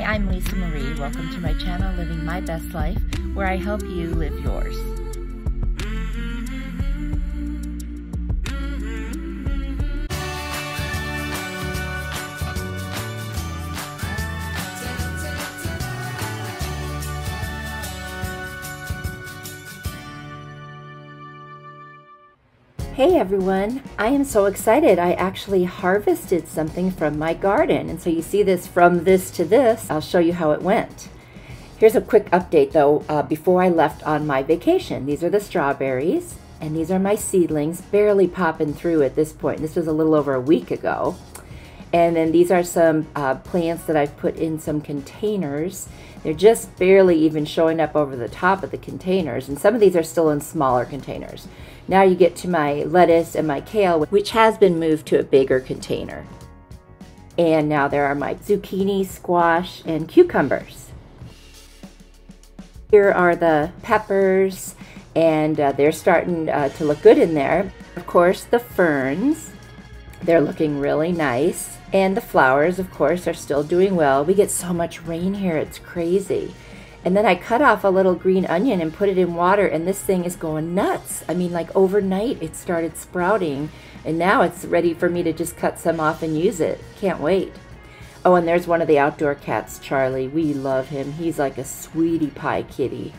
I'm Lisa Marie. Welcome to my channel, Living My Best Life, where I help you live yours. Hey everyone, I am so excited. I actually harvested something from my garden, and so you see this from this to this. I'll show you how it went. Here's a quick update though before I left on my vacation. These are the strawberries, and these are my seedlings, barely popping through at this point. This was a little over a week ago. And then these are some plants that I've put in some containers. They're just barely even showing up over the top of the containers, and some of these are still in smaller containers. Now you get to my lettuce and my kale, which has been moved to a bigger container. And now there are my zucchini, squash, and cucumbers. Here are the peppers, and they're starting to look good in there. Of course, the ferns, they're looking really nice. And the flowers, of course, are still doing well. We get so much rain here, it's crazy. And then I cut off a little green onion and put it in water, and this thing is going nuts. I mean, like overnight it started sprouting, and now it's ready for me to just cut some off and use it. Can't wait. Oh, and there's one of the outdoor cats, Charlie. We love him. He's like a sweetie pie kitty,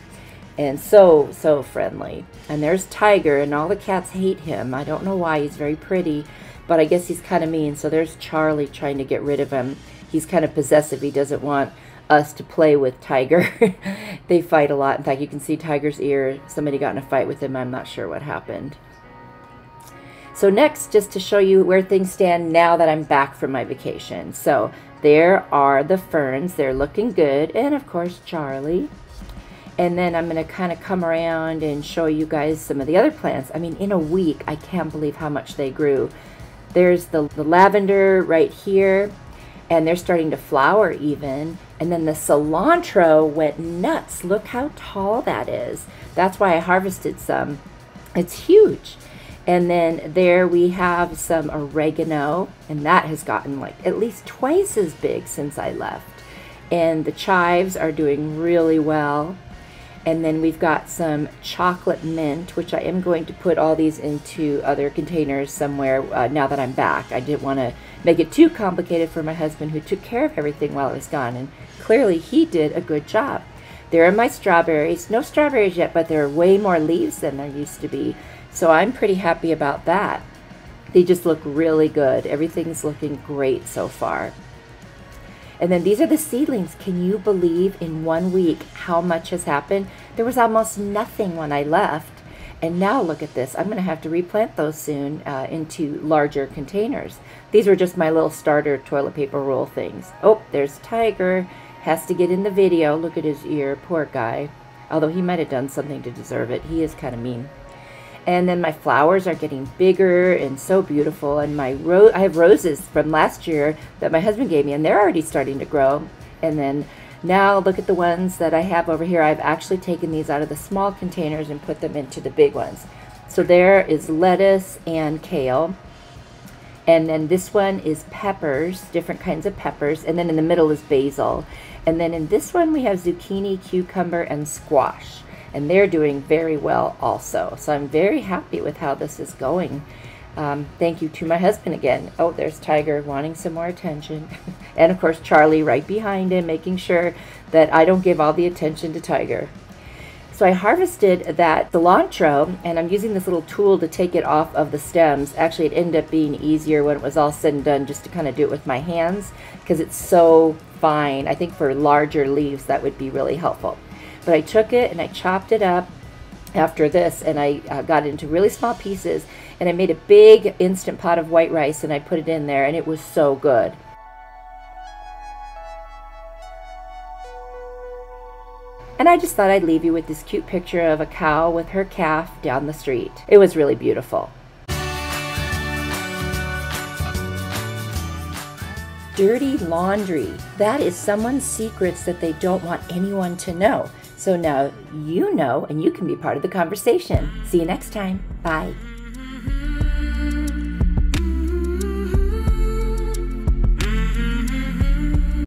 and so friendly. And there's Tiger, and all the cats hate him. I don't know why. He's very pretty, but I guess he's kind of mean. So there's Charlie trying to get rid of him. He's kind of possessive. He doesn't want us to play with Tiger. They fight a lot. In fact, you can see Tiger's ear. Somebody got in a fight with him. I'm not sure what happened. So next, just to show you where things stand now that I'm back from my vacation. So there are the ferns. They're looking good. And of course, Charlie. And then I'm going to kind of come around and show you guys some of the other plants. I mean, in a week, I can't believe how much they grew. There's the lavender right here, and they're starting to flower even. And then the cilantro went nuts. Look how tall that is. That's why I harvested some. It's huge. And then there we have some oregano, and that has gotten like at least twice as big since I left. And the chives are doing really well. And then we've got some chocolate mint, which I am going to put all these into other containers somewhere now that I'm back. I didn't want to make it too complicated for my husband, who took care of everything while I was gone, and clearly he did a good job. There are my strawberries. No strawberries yet, but there are way more leaves than there used to be, so I'm pretty happy about that. They just look really good. Everything's looking great so far. And then these are the seedlings. Can you believe in 1 week how much has happened? There was almost nothing when I left. And now look at this. I'm going to have to replant those soon into larger containers. These were just my little starter toilet paper roll things. Oh, there's Tiger. Has to get in the video. Look at his ear. Poor guy. Although he might have done something to deserve it. He is kind of mean. And then my flowers are getting bigger and so beautiful. And I have roses from last year that my husband gave me, and they're already starting to grow. And then now look at the ones that I have over here. I've actually taken these out of the small containers and put them into the big ones. So there is lettuce and kale. And then this one is peppers, different kinds of peppers. And then in the middle is basil. And then in this one we have zucchini, cucumber, and squash. And they're doing very well also. So I'm very happy with how this is going. Thank you to my husband again. Oh, there's Tiger wanting some more attention. And of course Charlie right behind him, making sure that I don't give all the attention to Tiger. So I harvested that cilantro, and I'm using this little tool to take it off of the stems. Actually, it ended up being easier when it was all said and done just to kind of do it with my hands, because it's so fine. I think for larger leaves that would be really helpful. But I took it and I chopped it up after this, and I got it into really small pieces, and I made a big instant pot of white rice, and I put it in there, and it was so good. And I just thought I'd leave you with this cute picture of a cow with her calf down the street. It was really beautiful. Dirty laundry. That is someone's secrets that they don't want anyone to know. So now you know, and you can be part of the conversation. See you next time. Bye.